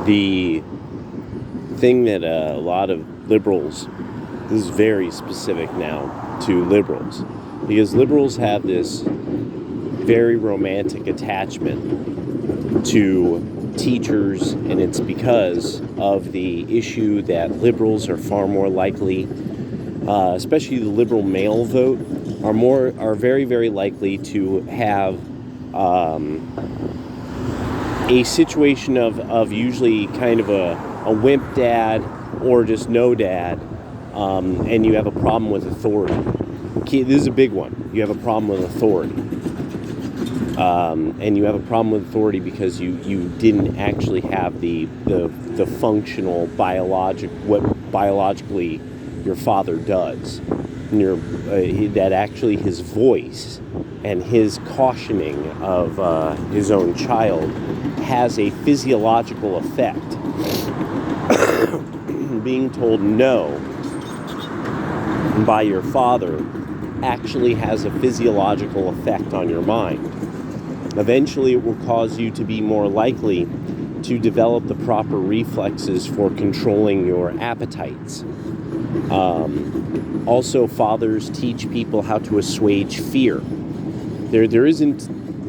The thing that a lot of liberals, this is very specific now to liberals, because liberals have this very romantic attachment to teachers, and it's because of the issue that liberals are far more likely, especially the liberal male vote, are very, very likely to have a situation of usually kind of a wimp dad or just no dad, and you have a problem with authority. This is a big one. You have a problem with authority. And you have a problem with authority because you didn't actually have the functional what biologically your father does. That actually his voice and his cautioning of his own child has a physiological effect. Being told no by your father actually has a physiological effect on your mind. Eventually, it will cause you to be more likely to develop the proper reflexes for controlling your appetites. Also, fathers teach people how to assuage fear. There isn't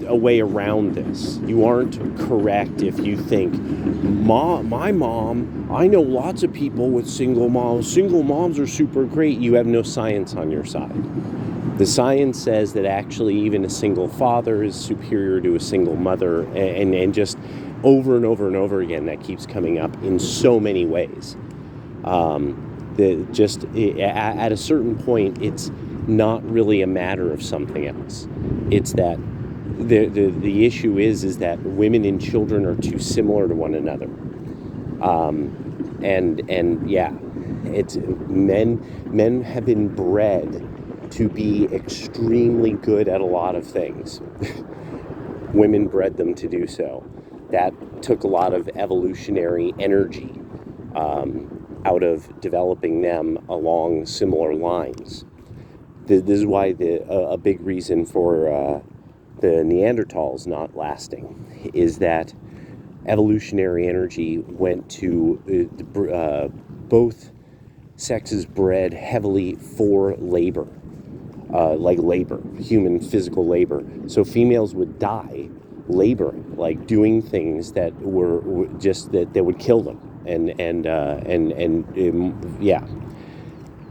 a way around this. You aren't correct if you think, my mom, I know lots of people with single moms. Single moms are super great. You have no science on your side. The science says that actually even a single father is superior to a single mother, and just over and over and over again, that keeps coming up in so many ways. At a certain point, it's not really a matter of something else. It's that the issue is that women and children are too similar to one another. It's men have been bred to be extremely good at a lot of things. Women bred them to do so. That took a lot of evolutionary energy out of developing them along similar lines. This is why a big reason for the Neanderthals not lasting is that evolutionary energy went to both sexes bred heavily for labor. Like labor, human physical labor. So females would die laboring, like doing things that were just that would kill them, and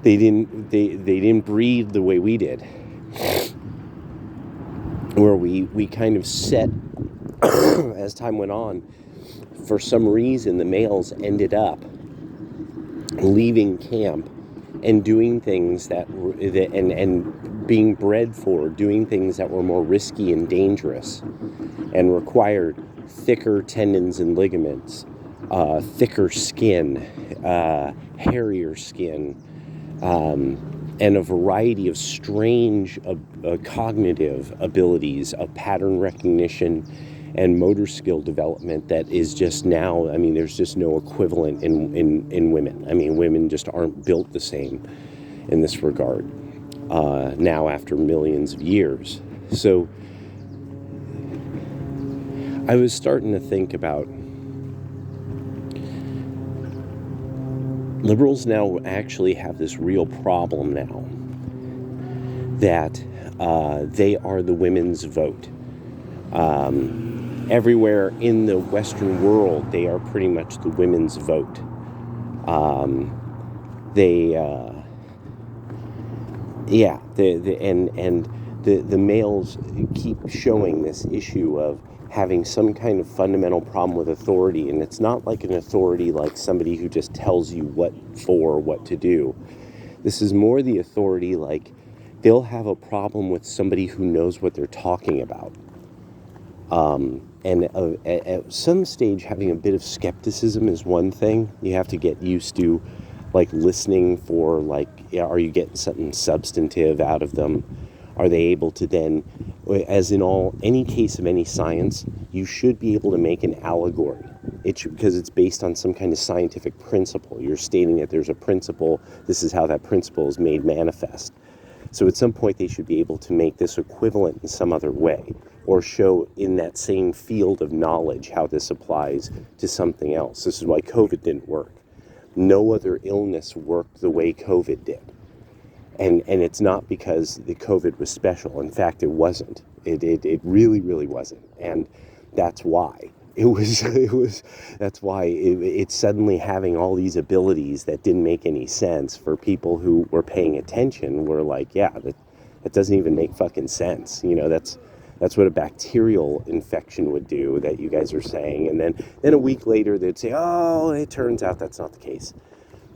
they didn't breed the way we did, where we kind of set as time went on. For some reason, the males ended up leaving camp and doing things and being bred for doing things that were more risky and dangerous and required thicker tendons and ligaments, thicker skin, hairier skin, and a variety of strange cognitive abilities of pattern recognition and motor skill development that is just now, there's just no equivalent in women. Women just aren't built the same in this regard now after millions of years. So I was starting to think about liberals now actually have this real problem now that they are the women's vote. Everywhere in the Western world, they are pretty much the women's vote. The males keep showing this issue of having some kind of fundamental problem with authority, and it's not like an authority like somebody who just tells you what to do. This is more the authority like they'll have a problem with somebody who knows what they're talking about. At some stage, having a bit of skepticism is one thing. You have to get used to, like, listening for, like, are you getting something substantive out of them? Are they able to then, as in any case of any science, you should be able to make an allegory. Because it's based on some kind of scientific principle. You're stating that there's a principle. This is how that principle is made manifest. So at some point, they should be able to make this equivalent in some other way. or show in that same field of knowledge how this applies to something else. This is why COVID didn't work. No other illness worked the way COVID did. And it's not because the COVID was special. In fact, it wasn't. It really, really wasn't. And that's why. That's why it's suddenly having all these abilities that didn't make any sense for people who were paying attention. Were like, yeah, that doesn't even make fucking sense. That's what a bacterial infection would do, that you guys are saying. And then a week later, they'd say, oh, it turns out that's not the case.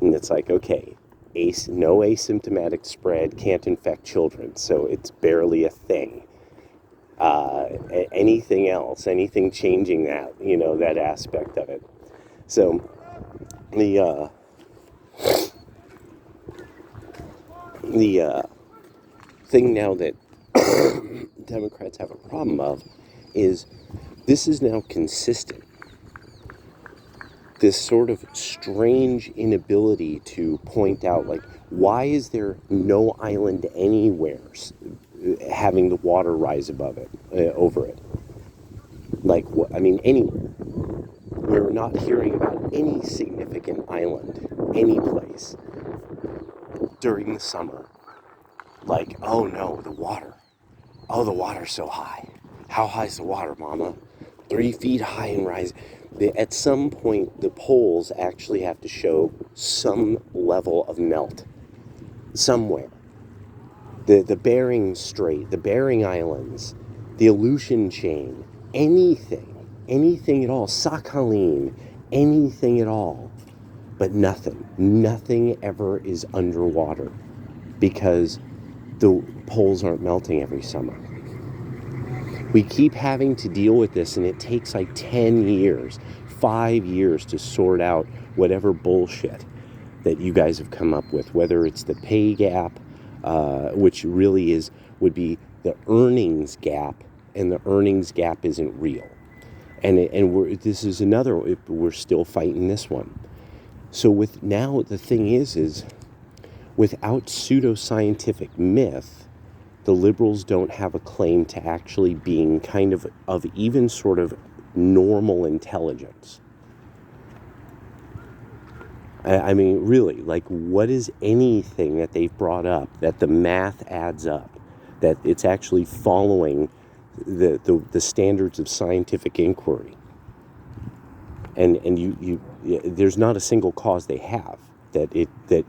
And it's like, okay, no asymptomatic spread, can't infect children, so it's barely a thing. Anything else, anything changing that, that aspect of it. So the thing now that Democrats have a problem of is this is now consistent. This sort of strange inability to point out, like, why is there no island anywhere having the water rise above it, over it? Like, anywhere. We're not hearing about any significant island, any place, during the summer. Like, oh no, the water. Oh, the water's so high. How high is the water, Mama? 3 feet high and rising. At some point, the poles actually have to show some level of melt somewhere. The Bering Strait, the Bering Islands, the Aleutian Chain, anything at all, Sakhalin, anything at all, but nothing ever is underwater because the poles aren't melting every summer. We keep having to deal with this, and it takes like 10 years, 5 years to sort out whatever bullshit that you guys have come up with, whether it's the pay gap, which really would be the earnings gap, and the earnings gap isn't real. This is another, we're still fighting this one. So the thing is without pseudoscientific myth, the liberals don't have a claim to actually being kind of even sort of normal intelligence. Really, like, what is anything that they've brought up that the math adds up, that it's actually following the standards of scientific inquiry? And you there's not a single cause they have that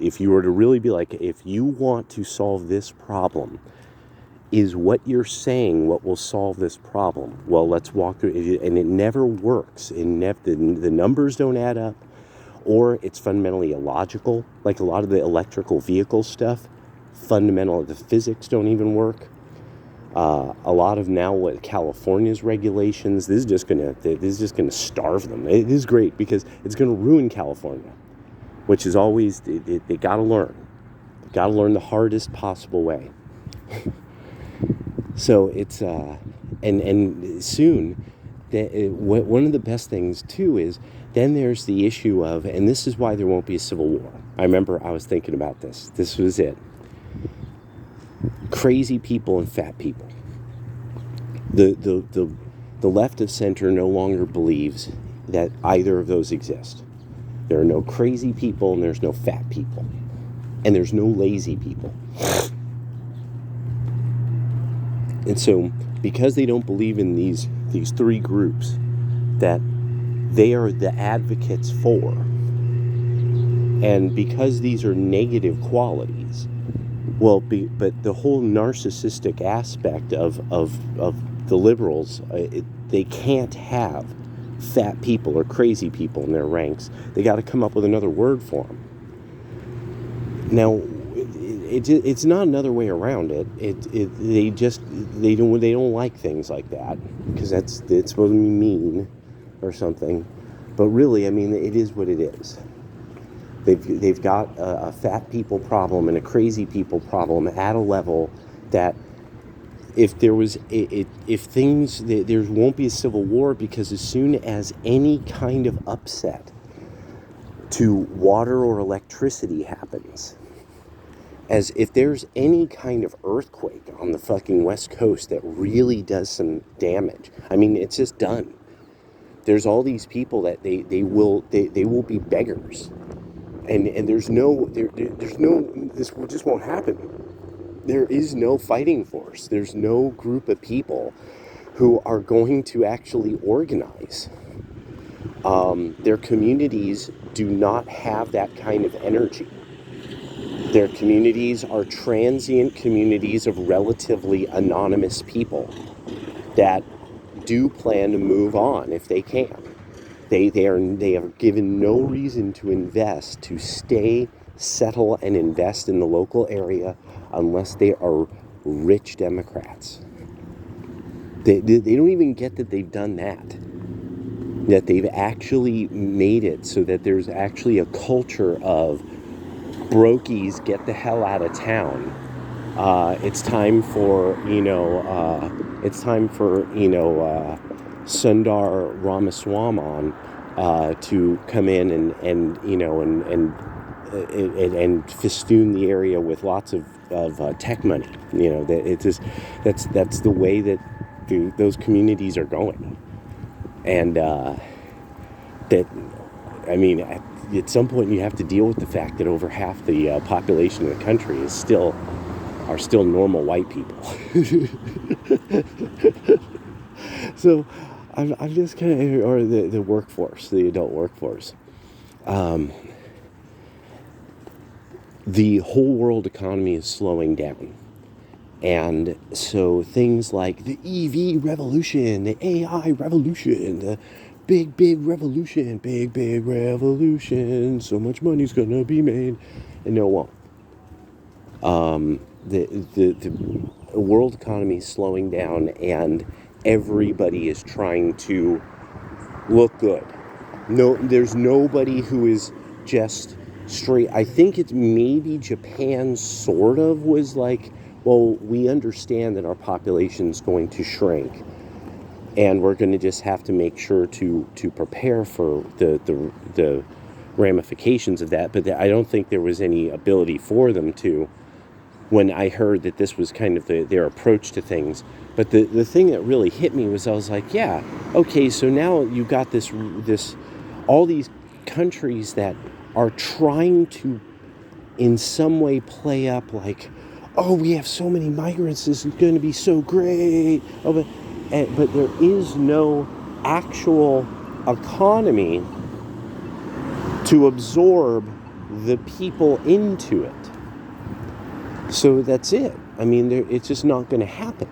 if you were to really be like, if you want to solve this problem, is what you're saying what will solve this problem? Well, let's walk through it. And it never works. The numbers don't add up, or it's fundamentally illogical. Like a lot of the electrical vehicle stuff, the physics don't even work. A lot of now what California's regulations, this is just gonna starve them. It is great because it's gonna ruin California, which is always, they gotta learn. They gotta learn the hardest possible way. So it's, and soon, one of the best things too is, then there's the issue of, and this is why there won't be a civil war. I remember I was thinking about this. This was it. Crazy people and fat people. The left of center no longer believes that either of those exist. There are no crazy people and there's no fat people. And there's no lazy people. And so, because they don't believe in these three groups that they are the advocates for, and because these are negative qualities, but the whole narcissistic aspect of the liberals, they can't have fat people or crazy people in their ranks. They got to come up with another word for them. Now, it's not another way around it. They don't like things like that because it's supposed to be mean or something. But really, it is what it is. They've got a fat people problem and a crazy people problem at a level that there won't be a civil war, because as soon as any kind of upset to water or electricity happens, as if there's any kind of earthquake on the fucking West Coast that really does some damage. I mean, it's just done. There's all these people that they will be beggars, and there's no this just won't happen. There is no fighting force. There's no group of people who are going to actually organize. Their communities do not have that kind of energy. Their communities are transient communities of relatively anonymous people that do plan to move on if they can. They are given no reason to invest, to stay, settle, and invest in the local area unless they are rich Democrats. They don't even get that they've done that. That they've actually made it so that there's actually a culture of brokies, get the hell out of town. It's time for Sundar Ramaswamy to come in and festoon the area with lots of tech money. That's the way that those communities are going, and at some point you have to deal with the fact that over half the population of the country are still normal white people. So I'm just kind of, or the workforce, the adult workforce. The whole world economy is slowing down. And so things like the EV revolution, the AI revolution, the big revolution, big revolution, so much money's gonna be made, and no, it won't. The world economy is slowing down, and everybody is trying to look good. No, there's nobody who is just straight. I think it's maybe Japan sort of was like, well, we understand that our population's going to shrink, and we're going to just have to make sure to prepare for the ramifications of that. But I don't think there was any ability for them to, when I heard that this was kind of their approach to things. But the thing that really hit me was, I was like, yeah, okay, so now you got this all these countries that are trying to in some way play up like, oh, we have so many migrants, this is going to be so great. Oh, but there is no actual economy to absorb the people into it. So that's it. I mean, it's just not going to happen.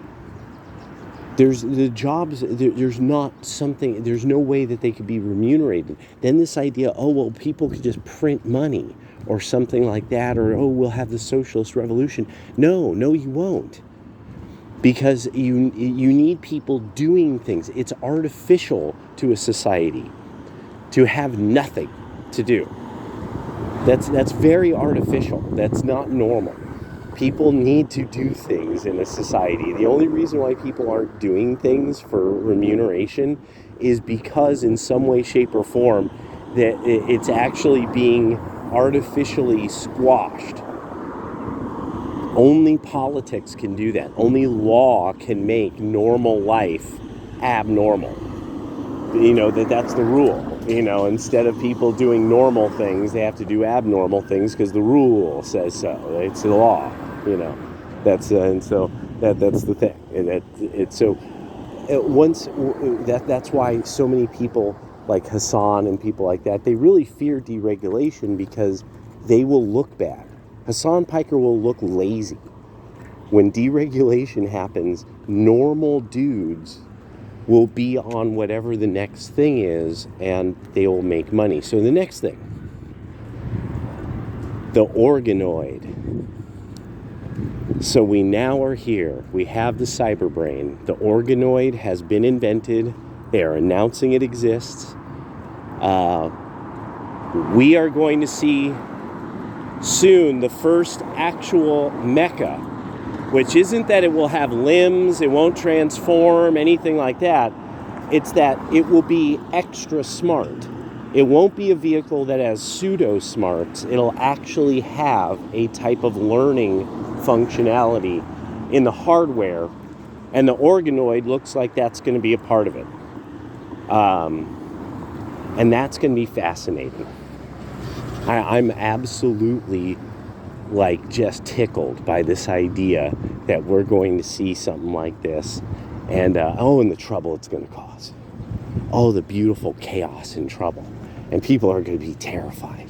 There's the jobs, there's not something, there's no way that they could be remunerated. Then this idea, oh, well, people could just print money or something like that, or, oh, we'll have the socialist revolution. No, you won't. Because you need people doing things. It's artificial to a society to have nothing to do. That's very artificial. That's not normal. People need to do things in a society. The only reason why people aren't doing things for remuneration is because in some way, shape, or form that it's actually being artificially squashed. Only politics can do that. Only law can make normal life abnormal. That's the rule. Instead of people doing normal things, they have to do abnormal things because the rule says so. It's the law. That's the thing. And that's why so many people like Hassan and people like that, they really fear deregulation because they will look bad. Hassan Piker will look lazy. When deregulation happens, normal dudes will be on whatever the next thing is, and they will make money. So the next thing, the organoid. So we now are here. We have the cyber brain. The organoid has been invented. They are announcing it exists. We are going to see soon the first actual mecha, which isn't that it will have limbs, it won't transform, anything like that. It's that it will be extra smart. It won't be a vehicle that has pseudo smarts. It'll actually have a type of learning functionality in the hardware, and the organoid looks like that's going to be a part of it. And that's going to be fascinating. I'm absolutely like just tickled by this idea that we're going to see something like this, and and the trouble it's going to cause. Oh, the beautiful chaos and trouble. And people are going to be terrified.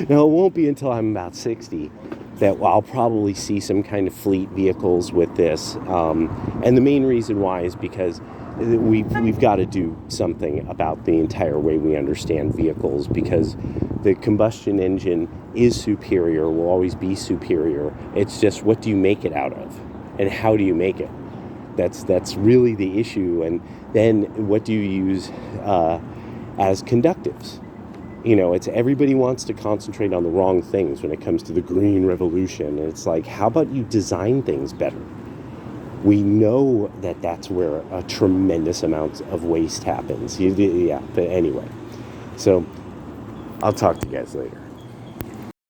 Now, it won't be until I'm about 60 that I'll probably see some kind of fleet vehicles with this. And the main reason why is because we've got to do something about the entire way we understand vehicles, because the combustion engine is superior, will always be superior. It's just, what do you make it out of? And how do you make it? That's really the issue. And then what do you use as conductives? You know, it's everybody wants to concentrate on the wrong things when it comes to the green revolution. And it's like, how about you design things better? We know that that's where a tremendous amount of waste happens. Yeah, but anyway. So I'll talk to you guys later.